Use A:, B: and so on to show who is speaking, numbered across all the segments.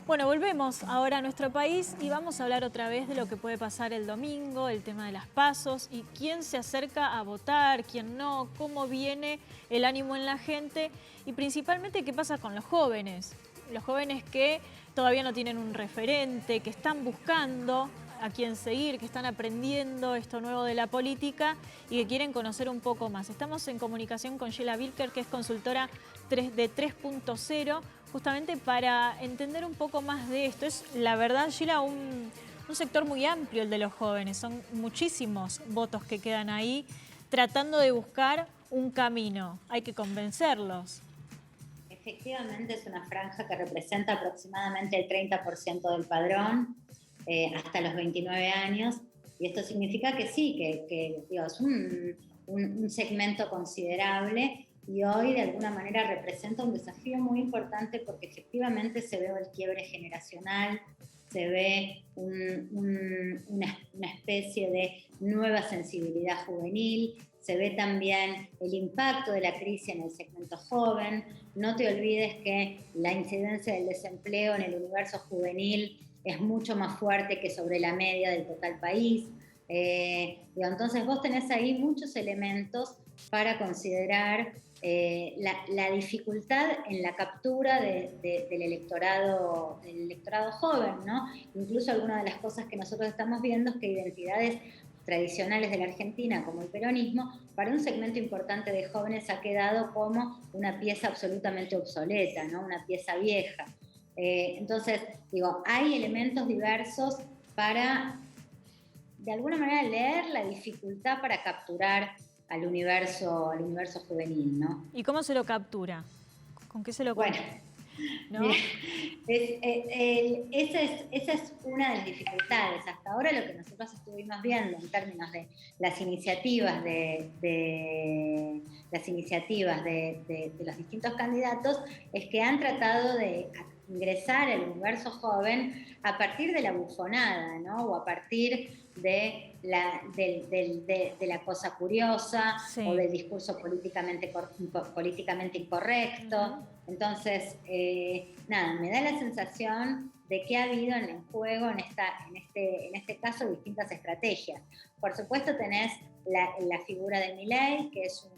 A: Bueno, volvemos ahora a nuestro país y vamos a hablar otra vez de lo que puede pasar el domingo, el tema de las PASOs y quién se acerca a votar, quién no, cómo viene el ánimo en la gente y principalmente qué pasa con los jóvenes. Los jóvenes que todavía no tienen un referente, que están buscando a quién seguir, que están aprendiendo esto nuevo de la política y que quieren conocer un poco más. Estamos en comunicación con Sheila Vilker, que es consultora de 3.0, justamente para entender un poco más de esto. Es, la verdad, Sheila, un sector muy amplio el de los jóvenes. Son muchísimos votos que quedan ahí tratando de buscar un camino. Hay que convencerlos.
B: Efectivamente es una franja que representa aproximadamente el 30% del padrón hasta los 29 años y esto significa que sí, que digo, es un segmento considerable y hoy de alguna manera representa un desafío muy importante porque efectivamente se ve el quiebre generacional, se ve una especie de nueva sensibilidad juvenil, se ve también el impacto de la crisis en el segmento joven. No te olvides que la incidencia del desempleo en el universo juvenil es mucho más fuerte que sobre la media del total país. Entonces vos tenés ahí muchos elementos para considerar la dificultad en la captura del electorado joven, ¿no? Incluso algunas de las cosas que nosotros estamos viendo es que identidades tradicionales de la Argentina, como el peronismo, para un segmento importante de jóvenes ha quedado como una pieza absolutamente obsoleta, ¿no? Una pieza vieja. Entonces, digo, hay elementos diversos para, de alguna manera, leer la dificultad para capturar al universo juvenil, ¿no?
A: ¿Y cómo se lo captura? ¿Con qué se lo captura?
B: Bueno,
A: ¿No?
B: mira, esa es una de las dificultades. Hasta ahora lo que nosotros estuvimos viendo en términos de las iniciativas de los distintos candidatos es que han tratado de ingresar al universo joven a partir de la bufonada, ¿no? O a partir de la cosa curiosa, sí, o del discurso políticamente incorrecto. Entonces, nada, me da la sensación de que ha habido en el juego, en este caso, distintas estrategias. Por supuesto tenés la figura de Milei, que es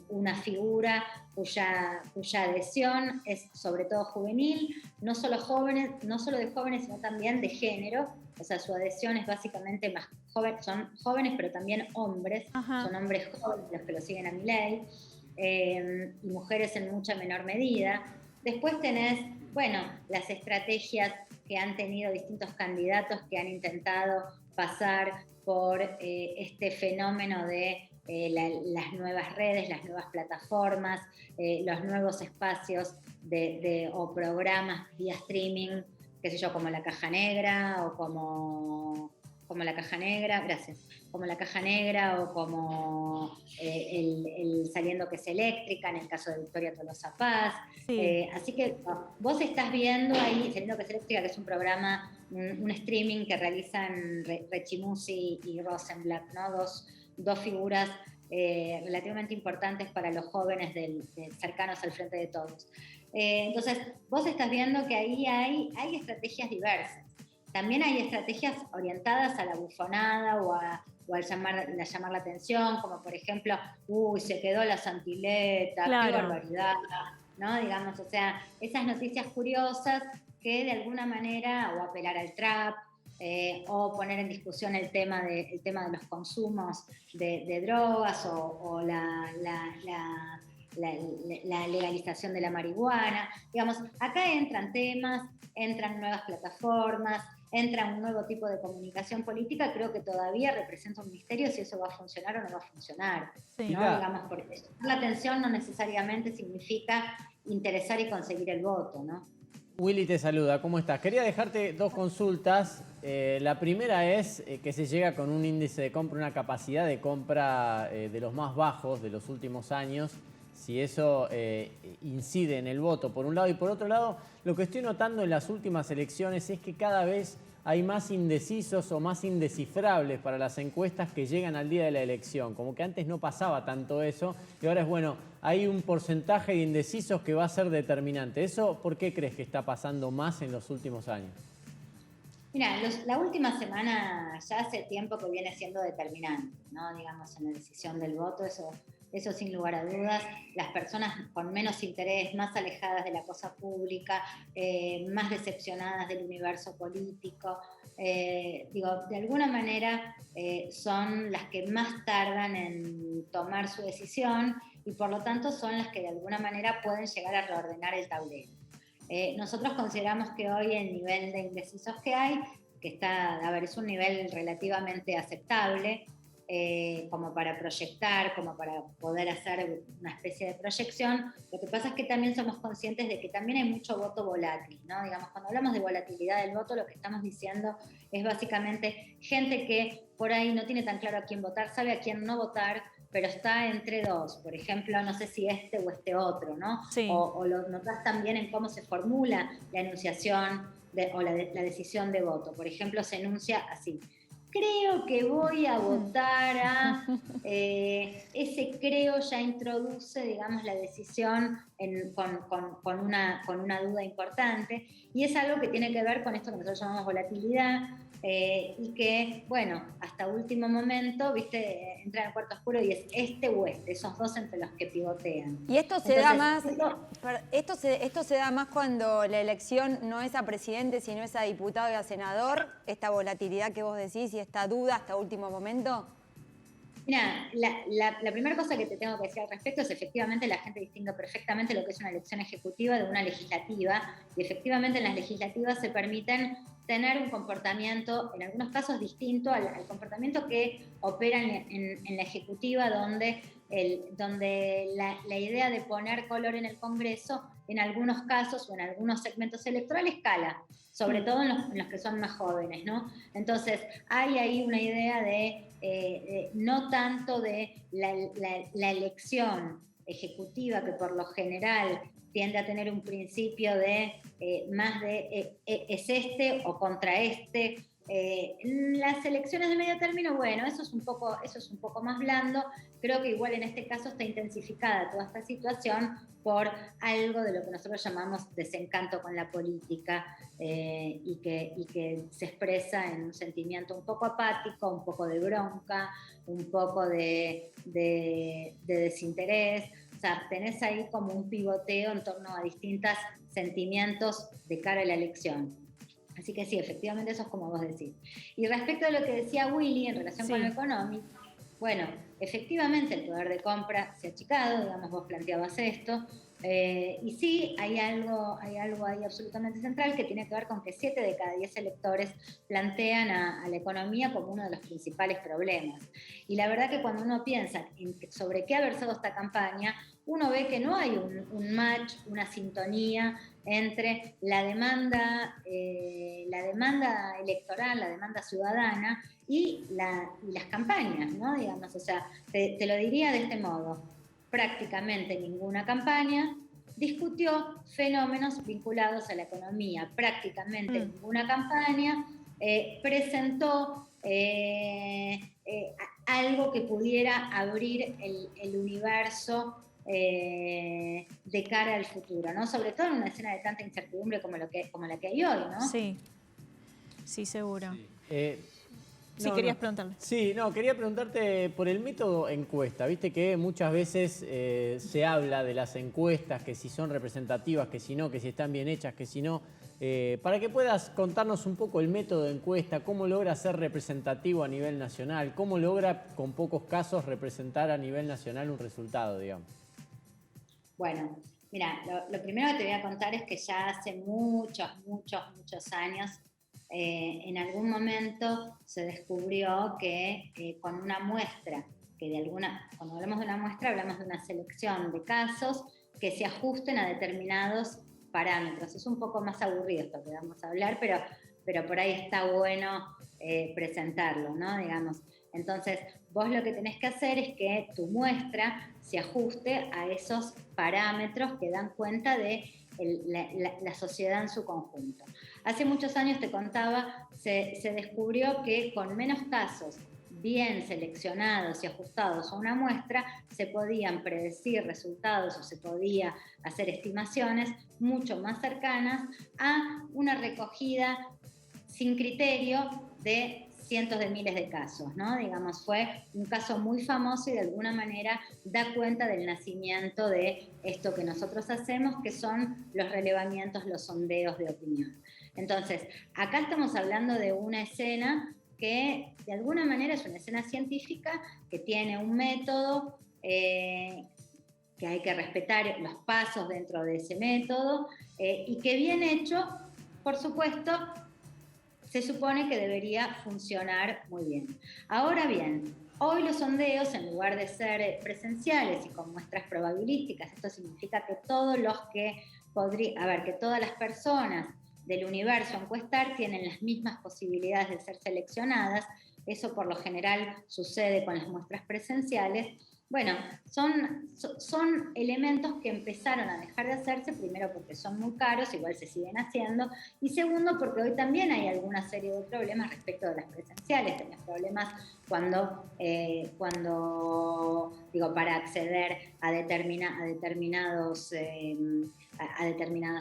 B: una figura cuya adhesión es sobre todo juvenil, no solo de jóvenes, sino también de género. O sea, su adhesión es básicamente más jóvenes, son jóvenes, pero también hombres. Ajá. Son hombres jóvenes los que lo siguen a Milei, y mujeres en mucha menor medida. Después tenés, bueno, las estrategias que han tenido distintos candidatos que han intentado pasar por este fenómeno de las nuevas redes, las nuevas plataformas, los nuevos espacios o programas vía streaming, qué sé yo, como La Caja Negra o como La Caja Negra, gracias, como La Caja Negra o como el Saliendo que es eléctrica, en el caso de Victoria Tolosa Paz. Sí. Así que vos estás viendo ahí Saliendo que es eléctrica, que es un programa, un streaming que realizan Rechimusi y Rosenblatt, ¿no? Dos figuras relativamente importantes para los jóvenes cercanos al Frente de Todos. Entonces, vos estás viendo que ahí hay estrategias diversas. También hay estrategias orientadas a la bufonada o al llamar la atención, como por ejemplo, se quedó la Santileta, claro, qué barbaridad, ¿no? Digamos, o sea, esas noticias curiosas que de alguna manera, o apelar al trap, o poner en discusión el tema de los consumos de drogas o la legalización de la marihuana. Digamos, acá entran temas, entran nuevas plataformas, entra un nuevo tipo de comunicación política. Creo que todavía representa un misterio si eso va a funcionar o no va a funcionar. Sí. ¿No? Digamos, porque la atención no necesariamente significa interesar y conseguir el voto, ¿no?
C: Willy te saluda, ¿cómo estás? Quería dejarte dos consultas. La primera es que se llega con un índice de compra, una capacidad de compra de los más bajos de los últimos años. si eso incide en el voto, por un lado. Y por otro lado, lo que estoy notando en las últimas elecciones es que cada vez hay más indecisos o más indescifrables para las encuestas que llegan al día de la elección. Como que antes no pasaba tanto eso y ahora es, bueno, hay un porcentaje de indecisos que va a ser determinante. ¿Eso por qué crees que está pasando más en los últimos años?
B: Mira, la última semana ya hace tiempo que viene siendo determinante, ¿no? Digamos, en la decisión del voto, eso sin lugar a dudas. Las personas con menos interés, más alejadas de la cosa pública, más decepcionadas del universo político, de alguna manera son las que más tardan en tomar su decisión y por lo tanto son las que de alguna manera pueden llegar a reordenar el tablero. Nosotros consideramos que hoy el nivel de indecisos que hay, que está, a ver, es un nivel relativamente aceptable, como para proyectar, como para poder hacer una especie de proyección. Lo que pasa es que también somos conscientes de que también hay mucho voto volátil, ¿no? Digamos, cuando hablamos de volatilidad del voto, lo que estamos diciendo es básicamente gente que por ahí no tiene tan claro a quién votar, sabe a quién no votar, pero está entre dos, por ejemplo, no sé si este o este otro, ¿no?
A: Sí.
B: O lo notas también en cómo se formula la enunciación o la decisión de voto. Por ejemplo, se enuncia así: creo que voy a votar a... ese creo ya introduce, digamos, la decisión con una duda importante, y es algo que tiene que ver con esto que nosotros llamamos volatilidad, y que, bueno, hasta último momento, viste, entra en el cuarto oscuro y es este o este, esos dos entre los que pivotean.
D: Y esto se da más, esto se da más cuando la elección no es a presidente, sino es a diputado y a senador, esta volatilidad que vos decís y esta duda hasta último momento.
B: Mira, la primera cosa que te tengo que decir al respecto es efectivamente la gente distingue perfectamente lo que es una elección ejecutiva de una legislativa, y efectivamente en las legislativas se permiten tener un comportamiento, en algunos casos distinto al comportamiento que opera en la ejecutiva, donde la idea de poner color en el Congreso, en algunos casos o en algunos segmentos electorales, cala, sobre todo en los que son más jóvenes, ¿no? Entonces, hay ahí una idea de no tanto de la elección ejecutiva, que por lo general tiende a tener un principio de más de es este o contra este. Las elecciones de medio término, bueno, eso es un poco más blando. Creo que igual en este caso está intensificada toda esta situación por algo de lo que nosotros llamamos desencanto con la política, y que se expresa en un sentimiento un poco apático, un poco de bronca, un poco de desinterés. O sea, tenés ahí como un pivoteo en torno a distintos sentimientos de cara a la elección. Así que sí, efectivamente eso es como vos decís. Y respecto a lo que decía Willy en relación con lo económico, bueno, efectivamente el poder de compra se ha achicado, digamos, vos planteabas esto, y sí, hay algo ahí absolutamente central que tiene que ver con que 7 de cada 10 electores plantean a la economía como uno de los principales problemas. Y la verdad que cuando uno piensa sobre qué ha versado esta campaña, uno ve que no hay un match, una sintonía entre la demanda electoral, la demanda ciudadana y las campañas, ¿no? Digamos, o sea, te lo diría de este modo: prácticamente ninguna campaña discutió fenómenos vinculados a la economía, prácticamente ninguna campaña presentó algo que pudiera abrir el universo de cara al futuro, ¿no? Sobre todo en una escena de tanta incertidumbre como la que hay hoy, ¿no?
A: Sí, sí, seguro.
C: Sí.
A: Querías preguntarle.
C: Sí, quería preguntarte por el método encuesta. Viste que muchas veces se habla de las encuestas, que si son representativas, que si no, que si están bien hechas, que si no. Para que puedas contarnos un poco el método de encuesta, cómo logra ser representativo a nivel nacional, cómo logra con pocos casos representar a nivel nacional un resultado, digamos.
B: Bueno, mira, lo primero que te voy a contar es que ya hace muchos años, en algún momento se descubrió que con una muestra, cuando hablamos de una muestra hablamos de una selección de casos que se ajusten a determinados parámetros. Es un poco más aburrido esto que vamos a hablar, pero por ahí está bueno presentarlo, ¿no? Digamos, Entonces, vos lo que tenés que hacer es que tu muestra se ajuste a esos parámetros que dan cuenta de la sociedad en su conjunto. Hace muchos años, te contaba, se descubrió que con menos casos bien seleccionados y ajustados a una muestra, se podían predecir resultados o se podía hacer estimaciones mucho más cercanas a una recogida sin criterio de cientos de miles de casos, ¿no? Digamos, fue un caso muy famoso y de alguna manera da cuenta del nacimiento de esto que nosotros hacemos, que son los relevamientos, los sondeos de opinión. Entonces, acá estamos hablando de una escena que de alguna manera es una escena científica que tiene un método que hay que respetar los pasos dentro de ese método y que bien hecho, por supuesto, se supone que debería funcionar muy bien. Ahora bien, hoy los sondeos, en lugar de ser presenciales y con muestras probabilísticas, esto significa que todos los que que todas las personas del universo a encuestar tienen las mismas posibilidades de ser seleccionadas. Eso por lo general sucede con las muestras presenciales. Bueno, son elementos que empezaron a dejar de hacerse, primero porque son muy caros, igual se siguen haciendo, y segundo porque hoy también hay alguna serie de problemas respecto de las presenciales. Tenés problemas para acceder a determinadas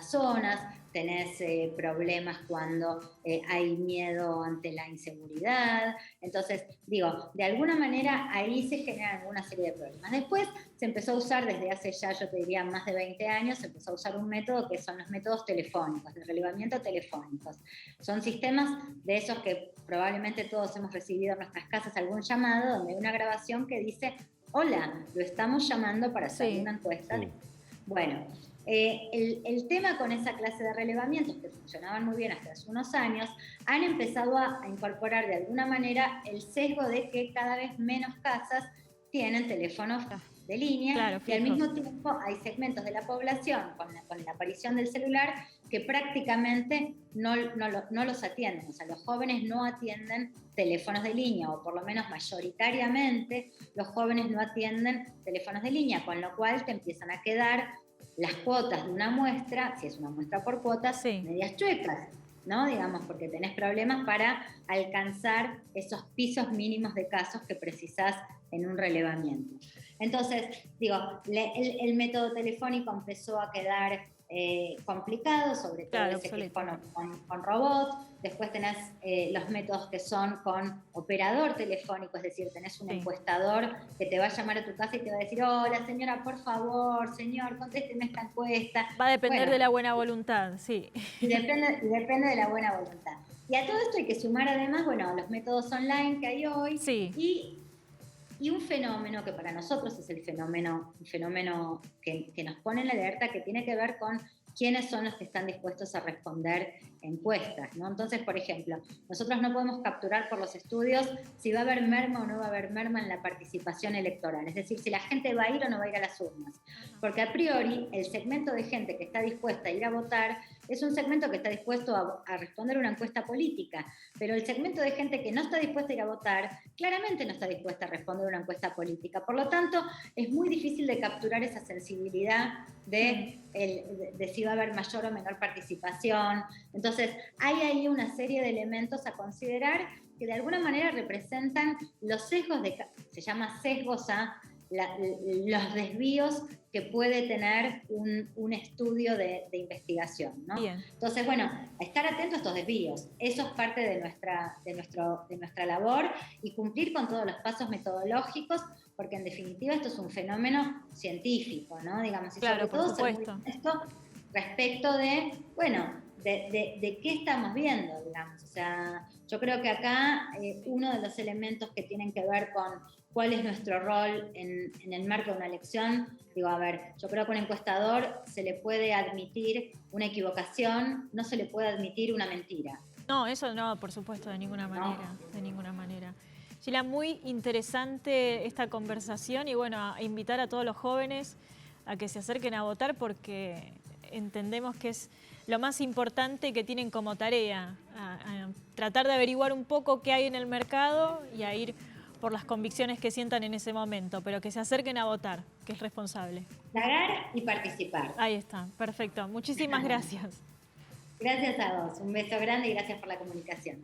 B: zonas, tenés problemas cuando hay miedo ante la inseguridad. Entonces, de alguna manera ahí se generan alguna serie de problemas. Después se empezó a usar desde hace ya, yo te diría, más de 20 años, se empezó a usar un método que son los métodos telefónicos, de relevamiento telefónicos. Son sistemas de esos que probablemente todos hemos recibido en nuestras casas algún llamado donde hay una grabación que dice: hola, lo estamos llamando para hacer una encuesta. Sí. Bueno, el tema con esa clase de relevamientos que funcionaban muy bien hasta hace unos años, han empezado a incorporar de alguna manera el sesgo de que cada vez menos casas tienen teléfonos de línea, claro, y al mismo tiempo hay segmentos de la población con la aparición del celular que prácticamente no los atienden. O sea, los jóvenes no atienden teléfonos de línea, o por lo menos mayoritariamente los jóvenes no atienden teléfonos de línea, con lo cual te empiezan a quedar las cuotas de una muestra, si es una muestra por cuotas, medias chuecas, ¿no? Digamos, porque tenés problemas para alcanzar esos pisos mínimos de casos que precisás en un relevamiento. Entonces, el método telefónico empezó a quedar complicado, sobre todo ese que es con robots. Después tenés los métodos que son con operador telefónico, es decir, tenés un encuestador que te va a llamar a tu casa y te va a decir: hola señora, por favor, señor, contésteme esta encuesta.
A: Va a depender de la buena voluntad, sí.
B: Y depende de la buena voluntad. Y a todo esto hay que sumar además, los métodos online que hay hoy, y un fenómeno que para nosotros es un fenómeno que nos pone en la alerta, que tiene que ver con quiénes son los que están dispuestos a responder encuestas, ¿no? Entonces, por ejemplo, nosotros no podemos capturar por los estudios si va a haber merma o no va a haber merma en la participación electoral, es decir, si la gente va a ir o no va a ir a las urnas, porque a priori el segmento de gente que está dispuesta a ir a votar es un segmento que está dispuesto a responder una encuesta política, pero el segmento de gente que no está dispuesta a ir a votar claramente no está dispuesta a responder una encuesta política. Por lo tanto, es muy difícil de capturar esa sensibilidad de si va a haber mayor o menor participación. Entonces, hay ahí una serie de elementos a considerar que de alguna manera representan los sesgos, se llama sesgos a los desvíos que puede tener un estudio de investigación, ¿no?
A: Bien.
B: Entonces, estar atento a estos desvíos, eso es parte de nuestra labor, y cumplir con todos los pasos metodológicos, porque en definitiva esto es un fenómeno científico, ¿no? Digamos, y
A: claro,
B: sobre todo
A: por supuesto.
B: Esto respecto de qué estamos viendo, digamos. O sea, yo creo que acá uno de los elementos que tienen que ver con cuál es nuestro rol en el marco de una elección, yo creo que a un encuestador se le puede admitir una equivocación, no se le puede admitir una mentira.
A: No, eso no, por supuesto, de ninguna manera, de ninguna manera. Sheila, muy interesante esta conversación, y a invitar a todos los jóvenes a que se acerquen a votar, porque entendemos que es lo más importante que tienen como tarea, a tratar de averiguar un poco qué hay en el mercado y a ir por las convicciones que sientan en ese momento, pero que se acerquen a votar, que es responsable.
B: Pagar y participar.
A: Ahí está, perfecto. Muchísimas gracias.
B: Gracias a vos, un beso grande y gracias por la comunicación.